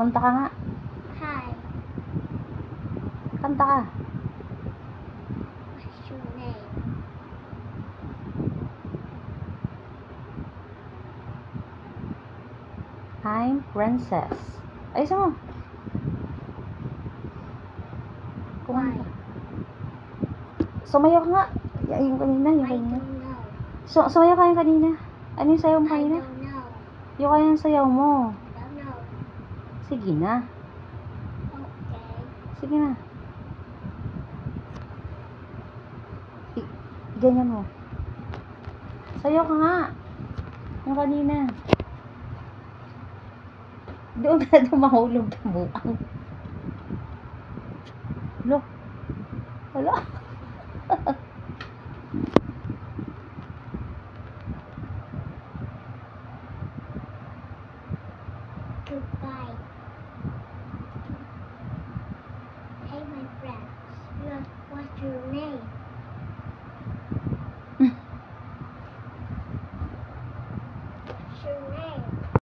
Kumanta ka nga. Hi. Kanta ka. What's your name? I'm Princess. Ayos mo. Kumanta. Sumayaw ka nga. Yung kanina, yung I kanina. don't know. Sumayaw ka yung kanina. Ano yung sayaw mo I kanina? don't know. Yung kaya yung sayaw mo. Don't know. Sige na. Okay. Sige na. Ganyan mo. Sayaw ka nga. Yung kanina. Doon na mahulog ng buang. Lo. Wala.